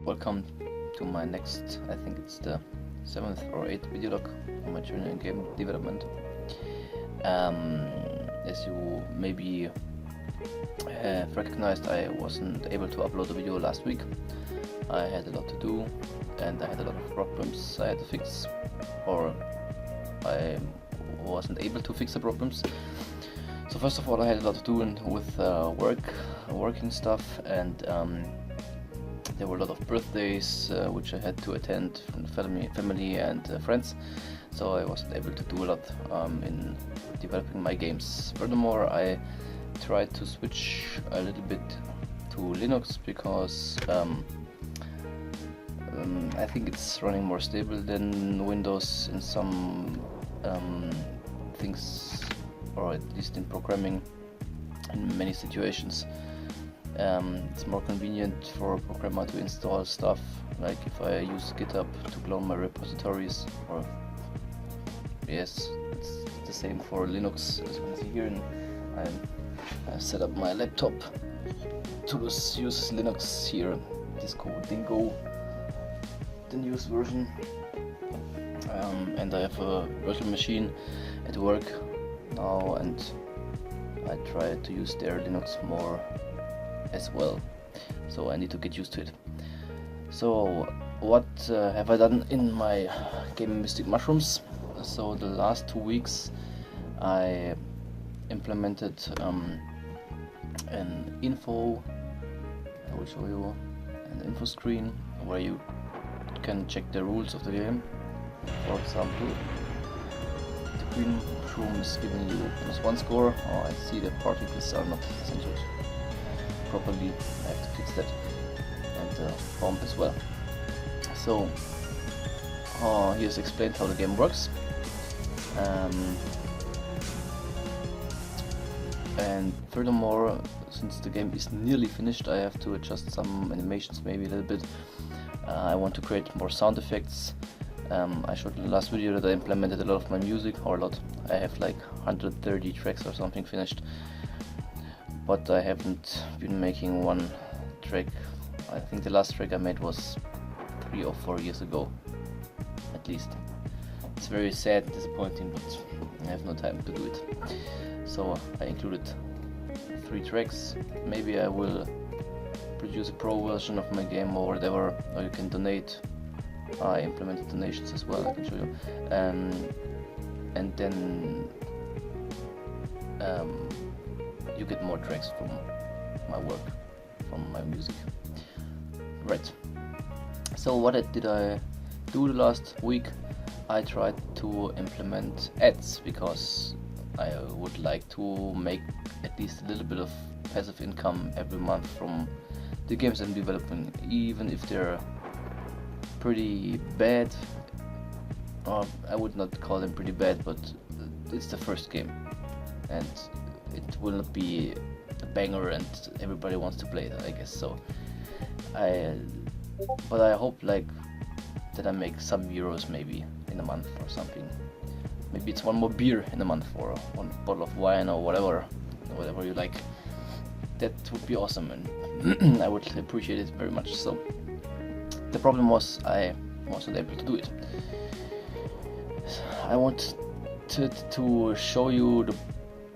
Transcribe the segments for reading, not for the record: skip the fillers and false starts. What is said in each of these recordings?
Welcome to my next, I think it's the 7th or 8th video log on my journey in game development. As you maybe have recognized, I wasn't able to upload a video last week. I had a lot to do and I had a lot of problems I had to fix, or I wasn't able to fix the problems. So first of all, I had a lot to do with working stuff, and there were a lot of birthdays which I had to attend from family and friends, so I wasn't able to do a lot in developing my games. Furthermore, I tried to switch a little bit to Linux because I think it's running more stable than Windows in some things, or at least in programming in many situations. It's more convenient for a programmer to install stuff, like if I use GitHub to clone my repositories, or yes, it's the same for Linux, as you can see here. And I set up my laptop to use Linux here, Dingo, the newest version, and I have a virtual machine at work now, and I try to use their Linux more as well, so I need to get used to it. So what have I done in my game Mystic Mushrooms? So the last 2 weeks I implemented an info. I will show you an info screen where you can check the rules of the game. For example, the green mushroom is giving you +1 score. Oh, I see the particles are not censored properly. I have to fix that, and the bomb as well. So here's explained how the game works, and furthermore, since the game is nearly finished, I have to adjust some animations, maybe a little bit. I want to create more sound effects. I showed in the last video that I implemented a lot of my music, or a lot. I have like 130 tracks or something finished, but I haven't been making one track. I think the last track I made was 3 or 4 years ago, at least. It's very sad and disappointing, but I have no time to do it. So I included 3 tracks. Maybe I will produce a pro version of my game or whatever, or you can donate. I implemented donations as well, I can show you. And then you get more tracks from my work, from my music. Right. So what did I do the last week? I tried to implement ads because I would like to make at least a little bit of passive income every month from the games I'm developing, even if they're pretty bad. I would not call them pretty bad, but it's the first game and it will not be a banger and everybody wants to play it, I guess. So but I hope like that I make some euros maybe in a month or something. Maybe it's one more beer in a month, or one bottle of wine, or whatever you like. That would be awesome, and I would appreciate it very much. So the problem was I wasn't able to do it. I wanted to show you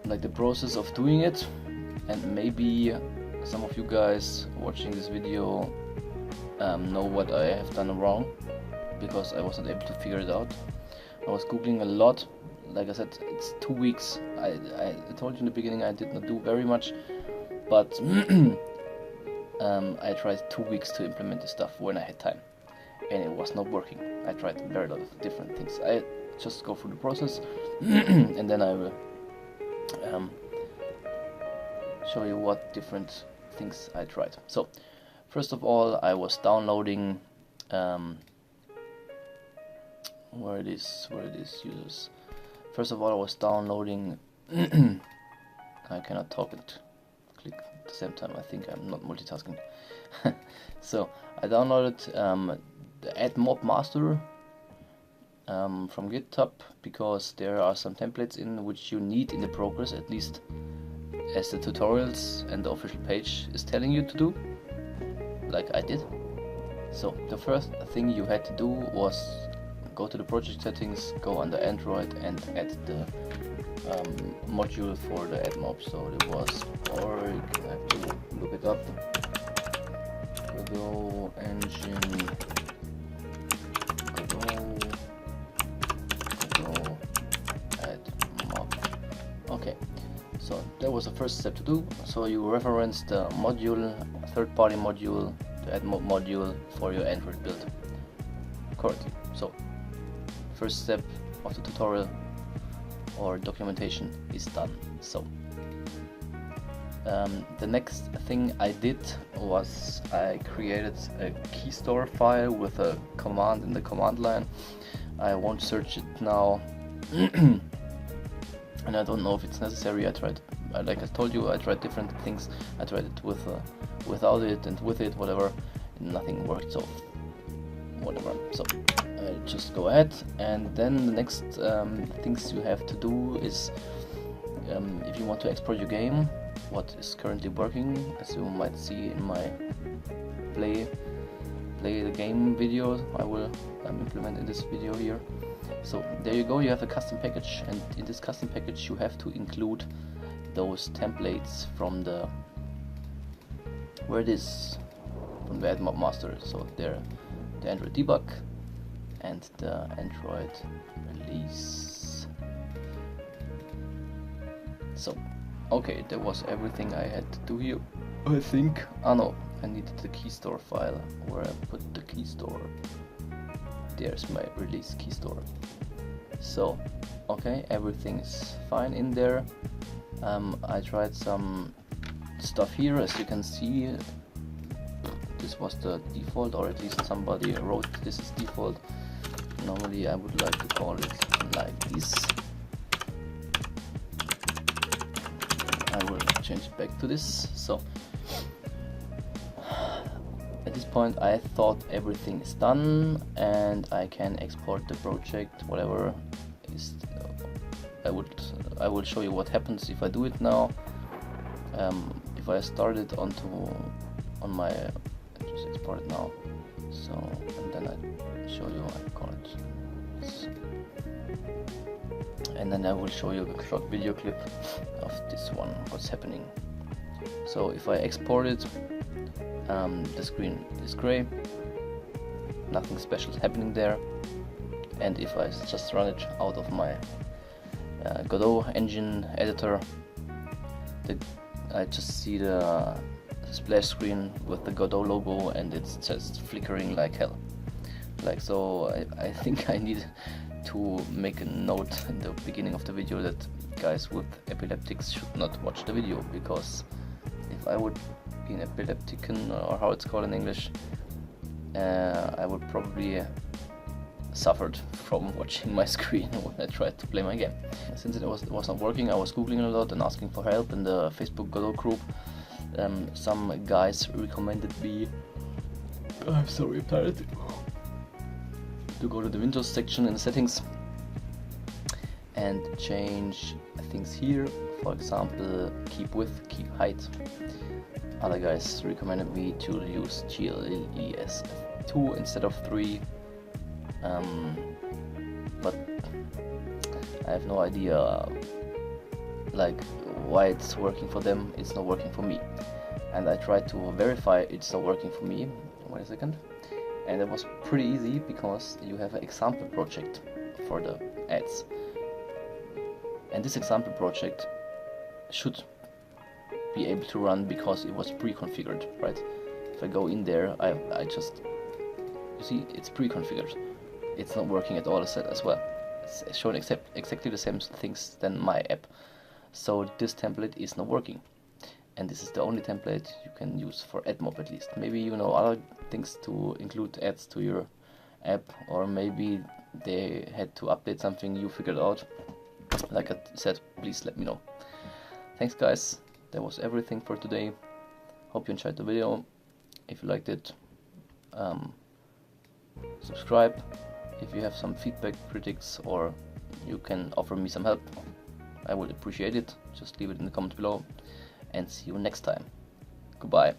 the process of doing it, and maybe some of you guys watching this video know what I have done wrong, because I wasn't able to figure it out. I was googling a lot. Like I said, it's 2 weeks. I told you in the beginning I did not do very much, but I tried 2 weeks to implement this stuff when I had time, and it was not working. I tried a very lot of different things. I just go through the process and then I will show you what different things I tried. So first of all, I was downloading where it is users. First of all, I was downloading I cannot talk and click at the same time. I think I'm not multitasking. So I downloaded the Add Mob Master from GitHub, because there are some templates in which you need in the progress, at least as the tutorials and the official page is telling you to do, like I did. So the first thing you had to do was go to the project settings, go under Android and add the module for the AdMob. So it was org, I have to look it up, Godot engine, Godot AdMob. Okay, so that was the first step to do. So you reference the module, third-party module, the AdMob module for your Android build correctly. So first step of the tutorial or documentation is done. So the next thing I did was I created a key store file with a command in the command line. I won't search it now and I don't know if it's necessary. I tried, like I told you, I tried different things. I tried it with without it and with it, whatever, nothing worked, so whatever. So just go ahead, and then the next things you have to do is if you want to export your game, what is currently working, as you might see in my play the game video I will implement in this video here. So there you go, you have a custom package, and in this custom package you have to include those templates from the where it is from the AdMob master. So there, the Android debug and the Android release. So okay, that was everything I had to do here, I think. Oh no, I needed the key store file. Where I put the key store? There's my release key store. So okay, everything is fine in there. I tried some stuff here. As you can see, this was the default, or at least somebody wrote this is default. Normally I would like to call it like this. I will change it back to this. So at this point I thought everything is done and I can export the project, whatever is. I will show you what happens if I do it now. If I start it on my, just export it now. So and then I show you, I call it this. And then I will show you a short video clip of this one, what's happening. So if I export it, the screen is gray, nothing special is happening there. And if I just run it out of my Godot engine editor, I just see the splash screen with the Godot logo, and it's just flickering like hell. Like, so I think I need to make a note in the beginning of the video that guys with epileptics should not watch the video, because if I would be an epileptican, or how it's called in English, I would probably suffered from watching my screen when I tried to play my game. Since it was not working, I was googling a lot and asking for help in the Facebook Godot group. Some guys recommended me, I'm sorry, I'm tired, to go to the Windows section in the settings and change things here. For example, keep width, keep height. Other guys recommended me to use GLES2 instead of 3. But I have no idea like why it's working for them, it's not working for me. And I tried to verify it's not working for me. Wait a second. And it was pretty easy, because you have an example project for the ads. And this example project should be able to run because it was pre-configured, right? If I go in there, I just, you see, it's pre-configured. It's not working at all as well. It's showing exactly the same things than my app. So this template is not working. And this is the only template you can use for AdMob, at least. Maybe you know other things to include ads to your app, or maybe they had to update something you figured out. Like I said, please let me know. Thanks guys, that was everything for today. Hope you enjoyed the video. If you liked it, subscribe. If you have some feedback, critics, or you can offer me some help, I would appreciate it. Just leave it in the comments below, and see you next time. Goodbye.